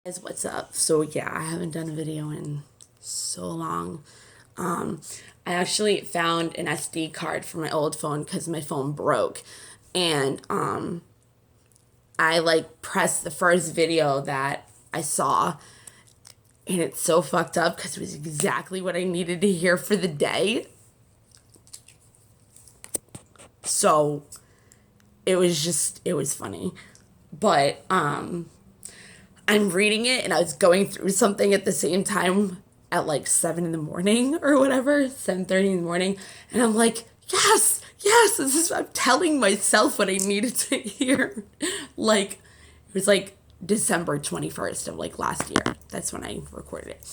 Guys, what's up? So yeah, I haven't done a video in so long. I actually found an SD card for my old phone because my phone broke, and I like pressed the first video that I saw, and it's so fucked up because it was exactly what I needed to hear for the day. So it was funny, but I'm reading it and I was going through something at the same time at like 7 in the morning or whatever, 7:30 in the morning. And I'm like, yes, this is, I'm telling myself what I needed to hear. Like, it was like December 21st of like last year. That's when I recorded it.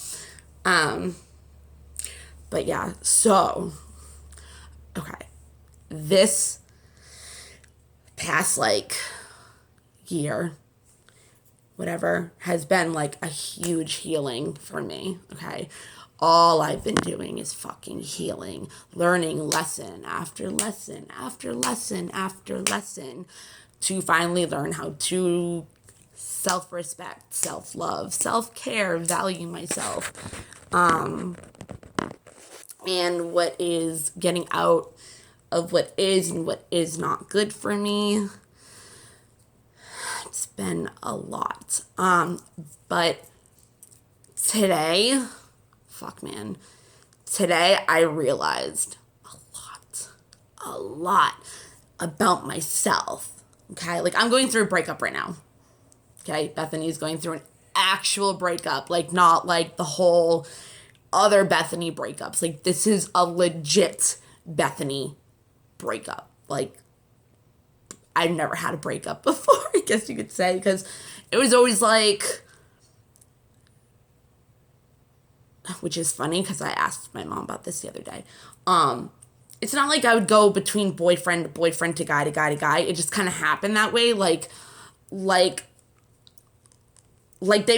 But yeah, so, okay. This past like year, whatever, has been like a huge healing for me, okay? All I've been doing is fucking healing, learning lesson after lesson after lesson after lesson to finally learn how to self-respect, self-love, self-care, value myself. And what is getting out of what is and what is not good for me. It's been a lot. But today, fuck man, today I realized a lot about myself. Okay, like I'm going through a breakup right now. Okay, Bethany's going through an actual breakup, like not like the whole other Bethany breakups. Like this is a legit Bethany breakup. Like I've never had a breakup before, I guess you could say, because it was always like, which is funny because I asked my mom about this the other day. It's not like I would go between boyfriend to boyfriend to guy to guy to guy. It just kind of happened that way. Like they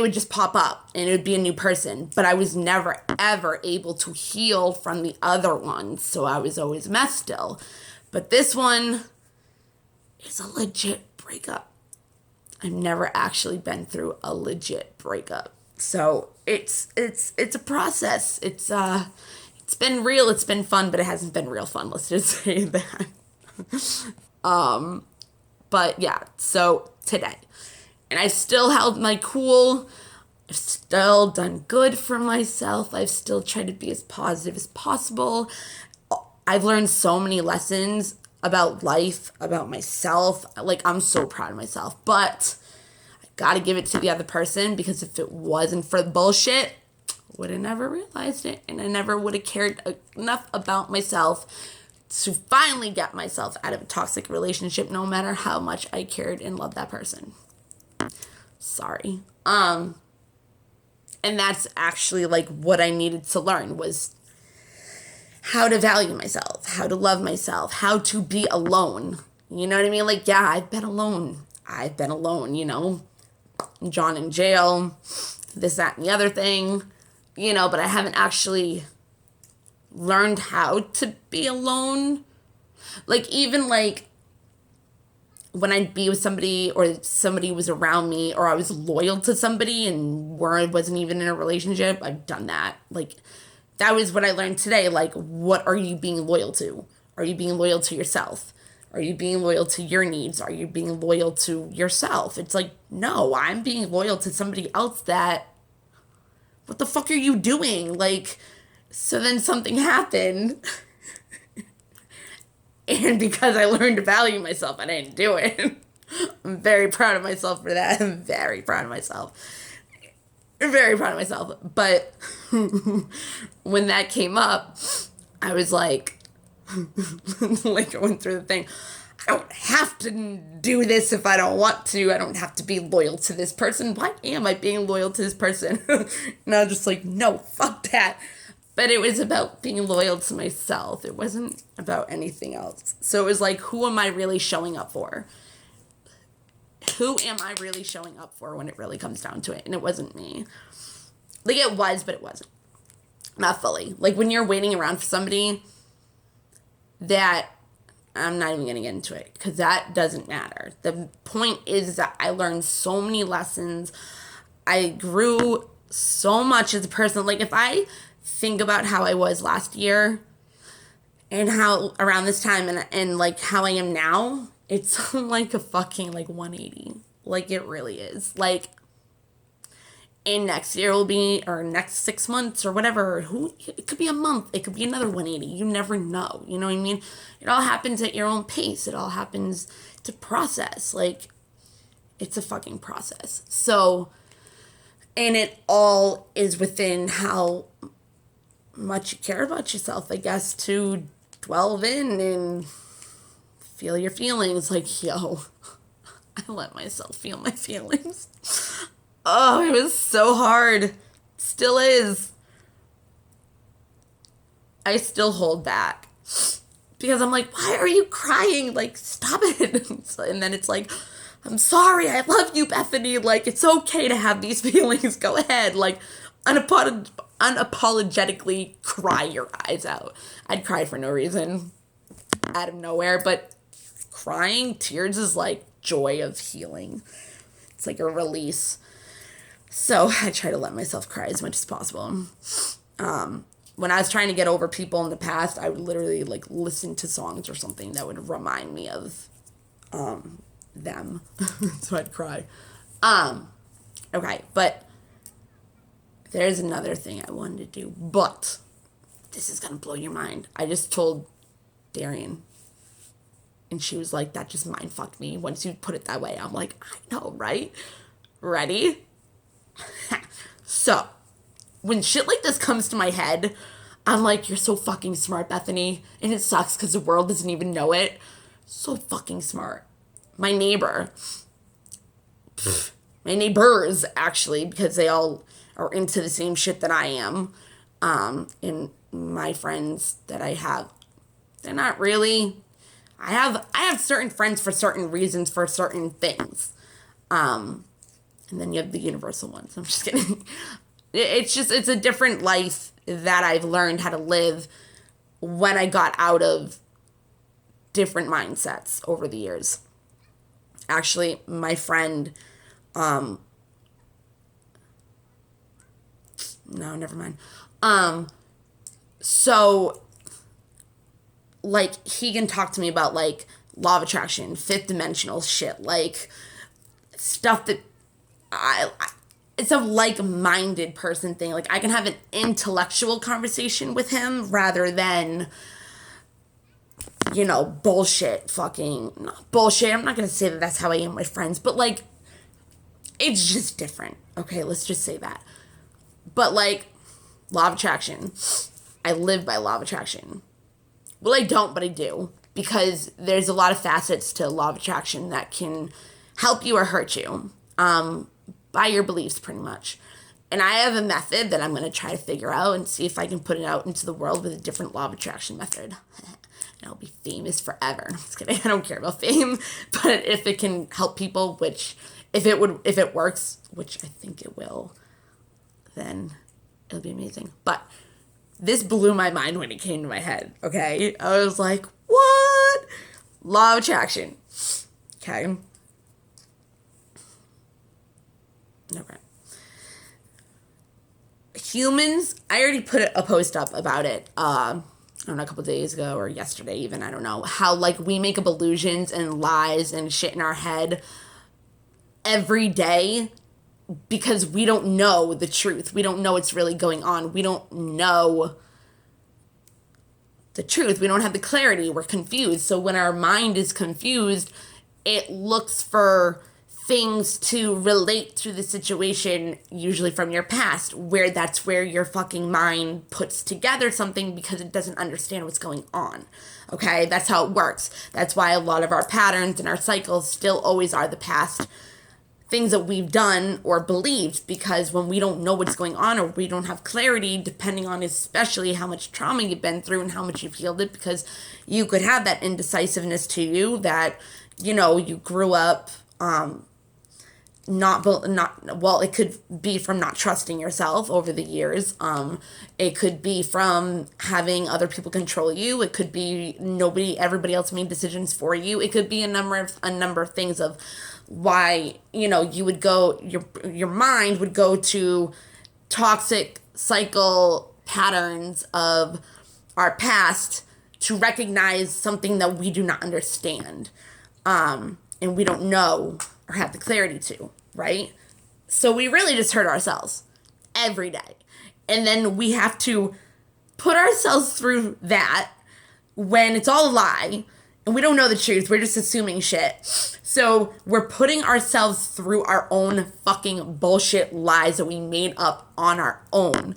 would just pop up and it would be a new person. But I was never, ever able to heal from the other ones. So I was always messed still. But this one is a legit breakup. I've never actually been through a legit breakup. So it's a process. It's been real, it's been fun, but it hasn't been real fun. Let's just say that. But yeah, so today. And I still held my cool. I've still done good for myself. I've still tried to be as positive as possible. I've learned so many lessons about life, about myself. Like, I'm so proud of myself. But I gotta give it to the other person because if it wasn't for the bullshit, I would have never realized it. And I never would have cared enough about myself to finally get myself out of a toxic relationship, no matter how much I cared and loved that person. Sorry. And that's actually like what I needed to learn was how to value myself, how to love myself, how to be alone. You know what I mean? Like, yeah, I've been alone, you know. John in jail, this, that, and the other thing, you know, but I haven't actually learned how to be alone. Like, even like when I'd be with somebody or somebody was around me or I was loyal to somebody and where I wasn't even in a relationship, I've done that. Like, that was what I learned today. Like, what are you being loyal to? Are you being loyal to yourself? Are you being loyal to your needs? Are you being loyal to yourself? It's like, no, I'm being loyal to somebody else that, what the fuck are you doing? Like, so then something happened. And because I learned to value myself, I didn't do it. I'm very proud of myself for that. I'm very proud of myself. Very proud of myself. But when that came up, I was like, like going through the thing. I don't have to do this if I don't want to. I don't have to be loyal to this person. Why am I being loyal to this person? And I was just like, no, fuck that. But it was about being loyal to myself. It wasn't about anything else. So it was like, who am I really showing up for? Who am I really showing up for when it really comes down to it? And it wasn't me. Like, it was, but it wasn't. Not fully. Like, when you're waiting around for somebody that, I'm not even going to get into it because that doesn't matter. The point is that I learned so many lessons. I grew so much as a person. Like, if I think about how I was last year and how around this time and like how I am now, it's like a fucking like 180. Like, it really is. Like, and next year will be, or next 6 months or whatever, it could be a month, it could be another 180. You never know. You know what I mean? It all happens at your own pace. It all happens to process. Like, it's a fucking process. So, and it all is within how much you care about yourself, I guess, to dwell in and feel your feelings. Like, yo, I let myself feel my feelings. Oh, it was so hard. Still is. I still hold back. Because I'm like, why are you crying? Like, stop it. And then it's like, I'm sorry, I love you, Bethany. Like, it's okay to have these feelings. Go ahead. Like, unapologetically cry your eyes out. I'd cry for no reason. Out of nowhere. But crying, tears is like joy of healing. It's like a release. So I try to let myself cry as much as possible. When I was trying to get over people in the past, I would literally like listen to songs or something that would remind me of them. So I'd cry. Okay, but there's another thing I wanted to do, but this is gonna blow your mind. I just told Darian, and she was like, that just mind fucked me once you put it that way. I'm like, I know, right? Ready? So, when shit like this comes to my head, I'm like, you're so fucking smart, Bethany. And it sucks because the world doesn't even know it. So fucking smart. My neighbors, actually, because they all are into the same shit that I am. And my friends that I have, they're not really. I have certain friends for certain reasons, for certain things. And then you have the universal ones. I'm just kidding. It's a different life that I've learned how to live when I got out of different mindsets over the years. Actually, my friend, no, never mind. So, like, he can talk to me about, like, law of attraction, fifth dimensional shit, like, stuff that it's a like-minded person thing. Like, I can have an intellectual conversation with him rather than, you know, bullshit, not bullshit. I'm not going to say that that's how I am with friends, but, like, it's just different. Okay, let's just say that. But, like, law of attraction. I live by law of attraction. Well, I don't, but I do. Because there's a lot of facets to law of attraction that can help you or hurt you. By your beliefs, pretty much. And I have a method that I'm going to try to figure out and see if I can put it out into the world with a different law of attraction method. And I'll be famous forever. I'm just kidding. I don't care about fame. But if it can help people, which, if it works, which I think it will, then it'll be amazing. But this blew my mind when it came to my head, okay? I was like, what? Law of attraction. Okay. Okay. Humans, I already put a post up about it, I don't know, a couple days ago or yesterday even, I don't know, how, like, we make up illusions and lies and shit in our head every day because we don't know the truth. We don't know what's really going on. We don't know the truth. We don't have the clarity. We're confused. So when our mind is confused, it looks for things to relate to the situation, usually from your past, where that's where your fucking mind puts together something because it doesn't understand what's going on. Okay? That's how it works. That's why a lot of our patterns and our cycles still always are the past things that we've done or believed, because when we don't know what's going on or we don't have clarity, depending on especially how much trauma you've been through and how much you've healed it, because you could have that indecisiveness to you that, you know, you grew up it could be from not trusting yourself over the years. It could be from having other people control you. It could be everybody else made decisions for you. It could be a number of things of why, you would go, your mind would go to toxic cycle patterns of our past to recognize something that we do not understand, and we don't know or have the clarity to, right? So we really just hurt ourselves every day. And then we have to put ourselves through that when it's all a lie and we don't know the truth. We're just assuming shit. So we're putting ourselves through our own fucking bullshit lies that we made up on our own,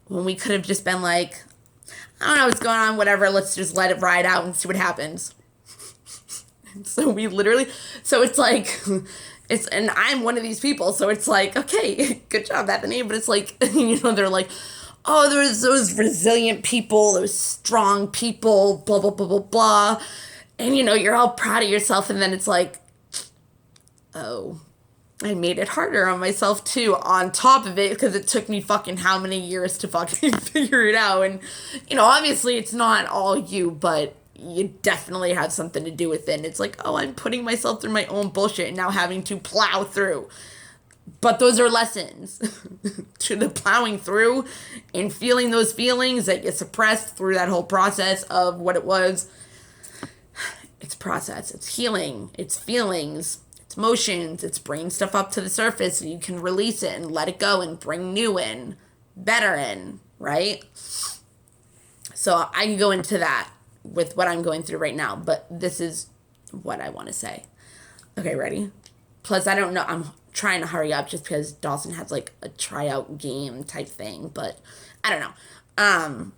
when we could have just been like, I don't know what's going on, whatever, let's just let it ride out and see what happens. So it's like, and I'm one of these people, so it's like, okay, good job, Bethany, but it's like, they're like, oh, there's those resilient people, those strong people, blah, blah, blah, blah, blah, and, you're all proud of yourself, and then it's like, oh, I made it harder on myself, too, on top of it, because it took me fucking how many years to fucking figure it out, and, obviously it's not all you, but you definitely have something to do with it. And it's like, oh, I'm putting myself through my own bullshit and now having to plow through. But those are lessons to the plowing through and feeling those feelings that you suppressed through that whole process of what it was. It's process, it's healing, it's feelings, it's motions, it's bringing stuff up to the surface so you can release it and let it go and bring new in, better in, right? So I can go into that with what I'm going through right now, but this is what I want to say. Okay, ready? Plus, I don't know, I'm trying to hurry up just because Dawson has like a tryout game type thing, but I don't know.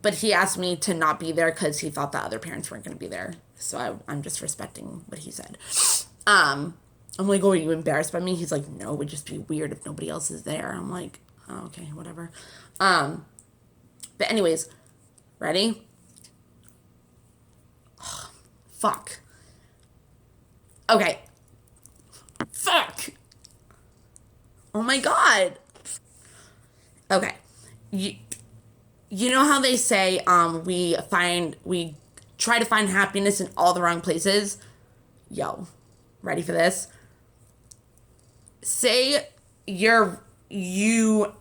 But he asked me to not be there because he thought the other parents weren't going to be there, so I'm just respecting what he said. I'm like, oh, are you embarrassed by me? He's like, no, it would just be weird if nobody else is there. I'm like, oh, okay, whatever. But anyways, ready? Oh, fuck. Okay. Fuck. Oh my god. Okay. You know how they say we try to find happiness in all the wrong places? Yo, ready for this? Say you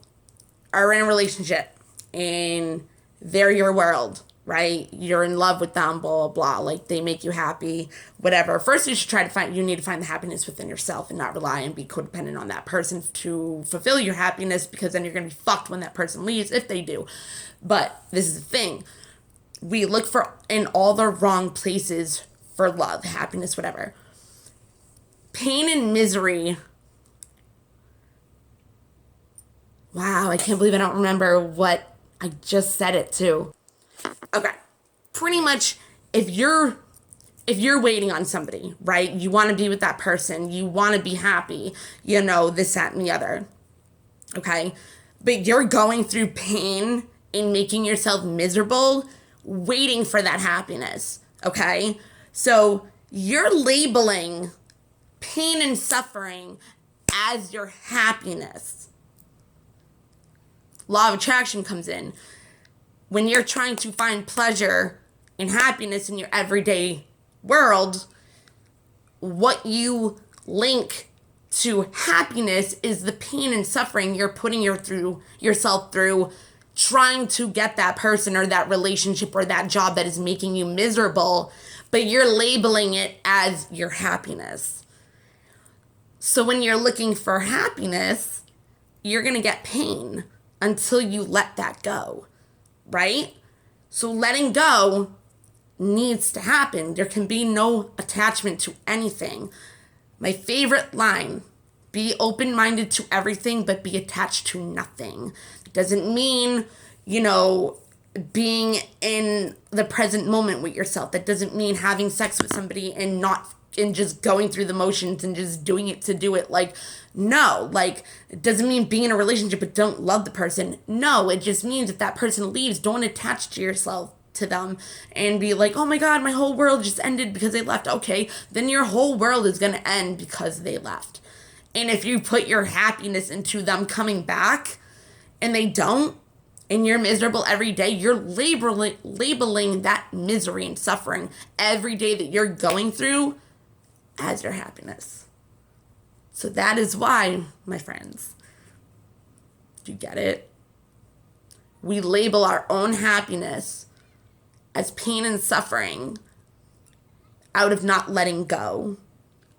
are in a relationship and they're your world, right? You're in love with them, blah, blah, blah. Like, they make you happy, whatever. First, you need to find the happiness within yourself and not rely and be codependent on that person to fulfill your happiness, because then you're going to be fucked when that person leaves, if they do. But this is the thing. We look for in all the wrong places for love, happiness, whatever. Pain and misery. Wow, I can't believe I don't remember what I just said it too. Okay. Pretty much, if you're waiting on somebody, right? You want to be with that person. You want to be happy. This, that, and the other. Okay? But you're going through pain and making yourself miserable, waiting for that happiness. Okay? So you're labeling pain and suffering as your happiness. Law of attraction comes in. When you're trying to find pleasure and happiness in your everyday world, what you link to happiness is the pain and suffering you're putting yourself through trying to get that person or that relationship or that job that is making you miserable, but you're labeling it as your happiness. So when you're looking for happiness, you're going to get pain until you let that go, right? So letting go needs to happen. There can be no attachment to anything. My favorite line, be open-minded to everything, but be attached to nothing. It doesn't mean, being in the present moment with yourself. That doesn't mean having sex with somebody and just going through the motions and just doing it to do it. Like, no, it doesn't mean being in a relationship but don't love the person. No, it just means if that person leaves, don't attach to yourself to them and be like, oh my god, my whole world just ended because they left. Okay, then your whole world is going to end because they left. And if you put your happiness into them coming back and they don't, and you're miserable every day, you're labeling that misery and suffering every day that you're going through as your happiness. So that is why, my friends, do you get it? We label our own happiness as pain and suffering out of not letting go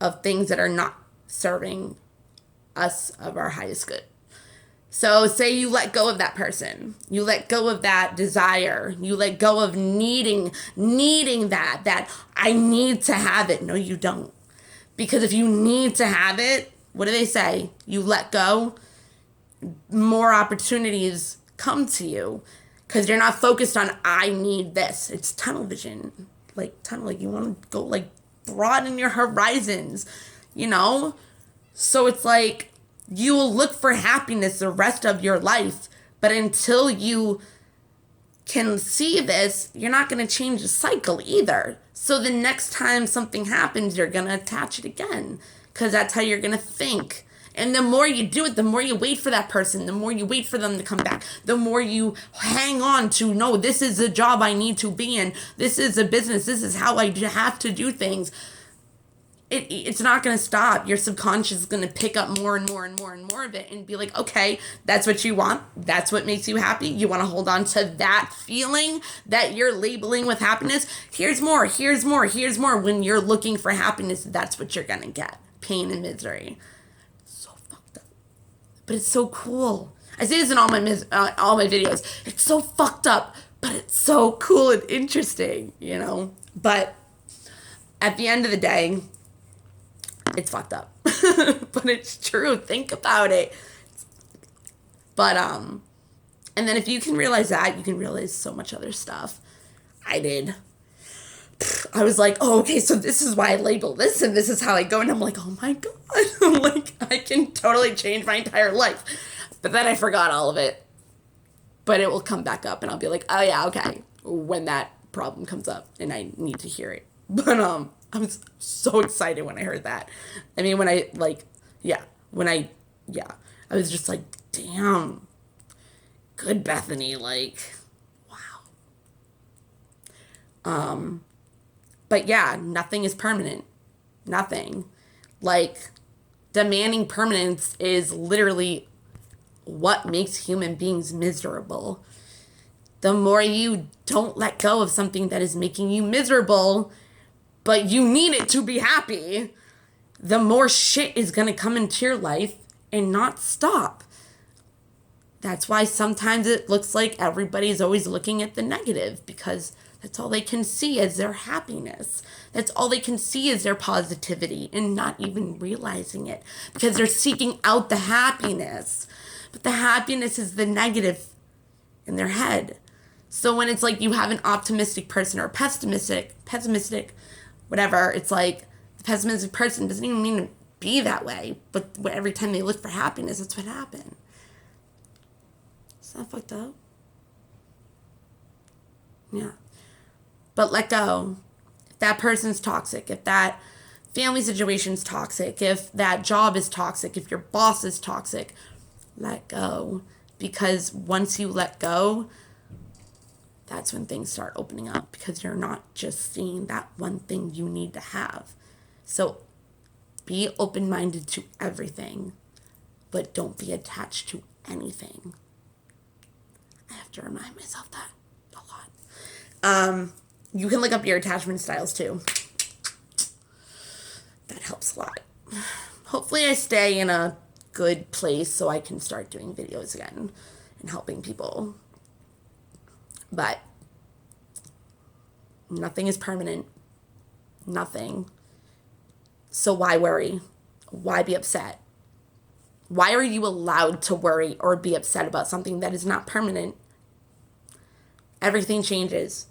of things that are not serving us of our highest good. So say you let go of that person, you let go of that desire, you let go of needing that I need to have it. No, you don't. Because if you need to have it, what do they say? You let go, more opportunities come to you because you're not focused on I need this. It's tunnel vision. Like you want to go like broaden your horizons, you know? So it's like you will look for happiness the rest of your life, but until you can see this, you're not going to change the cycle either. So the next time something happens, you're going to attach it again because that's how you're going to think. And the more you do it, the more you wait for that person, the more you wait for them to come back, the more you hang on to, no, this is the job I need to be in. This is a business. This is how I have to do things. It's not going to stop. Your subconscious is going to pick up more and more and more and more of it and be like, okay, that's what you want. That's what makes you happy. You want to hold on to that feeling that you're labeling with happiness. Here's more, here's more, here's more. When you're looking for happiness, that's what you're going to get. Pain and misery. So fucked up. But it's so cool. I say this in all my videos. It's so fucked up, but it's so cool and interesting, you know? But at the end of the day, it's fucked up, but it's true. Think about it. But, and then if you can realize that, you can realize so much other stuff. I did. I was like, oh, okay, so this is why I label this and this is how I go. And I'm like, oh my God, like I can totally change my entire life. But then I forgot all of it, but it will come back up and I'll be like, oh yeah, okay. When that problem comes up and I need to hear it. But, I was so excited when I heard that. I mean, I was just like, damn, good Bethany, like, wow. But yeah, nothing is permanent. Nothing. Like, demanding permanence is literally what makes human beings miserable. The more you don't let go of something that is making you miserable, but you need it to be happy, the more shit is going to come into your life and not stop. That's why sometimes it looks like everybody's always looking at the negative because that's all they can see is their happiness. That's all they can see is their positivity and not even realizing it because they're seeking out the happiness. But the happiness is the negative in their head. So when it's like you have an optimistic person or pessimistic, whatever, it's like the pessimistic person doesn't even mean to be that way, but every time they look for happiness, that's what happened. Is that fucked up? Yeah. But let go. If that person's toxic, if that family situation's toxic, if that job is toxic, if your boss is toxic, let go. Because once you let go, that's when things start opening up because you're not just seeing that one thing you need to have. So be open-minded to everything, but don't be attached to anything. I have to remind myself that a lot. You can look up your attachment styles too. That helps a lot. Hopefully I stay in a good place so I can start doing videos again and helping people. But nothing is permanent. Nothing. So why worry? Why be upset? Why are you allowed to worry or be upset about something that is not permanent? Everything changes.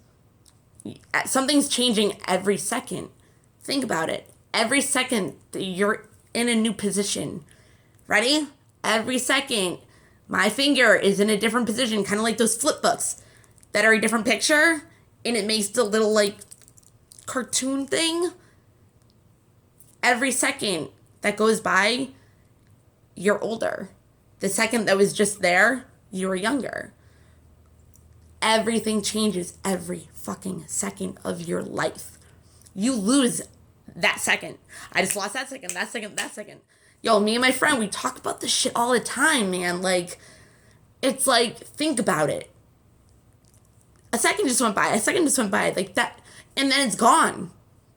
Something's changing every second. Think about it. Every second you're in a new position. Ready? Every second my finger is in a different position, kind of like those flip books that are a different picture, and it makes the little, like, cartoon thing. Every second that goes by, you're older. The second that was just there, you were younger. Everything changes every fucking second of your life. You lose that second. I just lost that second, that second, that second. Yo, me and my friend, we talk about this shit all the time, man. Like, it's like, think about it. A second just went by, like that, and then it's gone.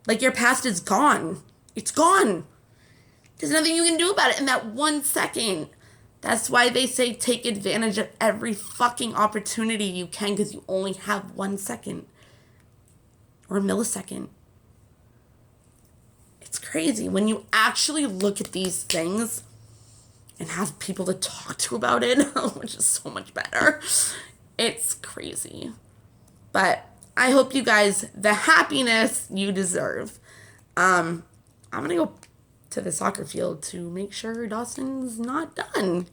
Like, your past is gone. It's gone. There's nothing you can do about it in that 1 second. That's why they say take advantage of every fucking opportunity you can, because you only have 1 second or a millisecond. It's crazy when you actually look at these things and have people to talk to about it, which is so much better. It's crazy. But I hope you guys the happiness you deserve. I'm going to go to the soccer field to make sure Dawson's not done.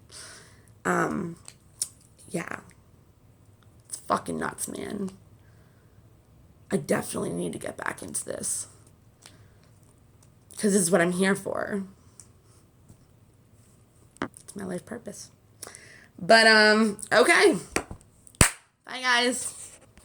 Yeah. It's fucking nuts, man. I definitely need to get back into this. Because this is what I'm here for. It's my life purpose. But, okay. Bye, guys.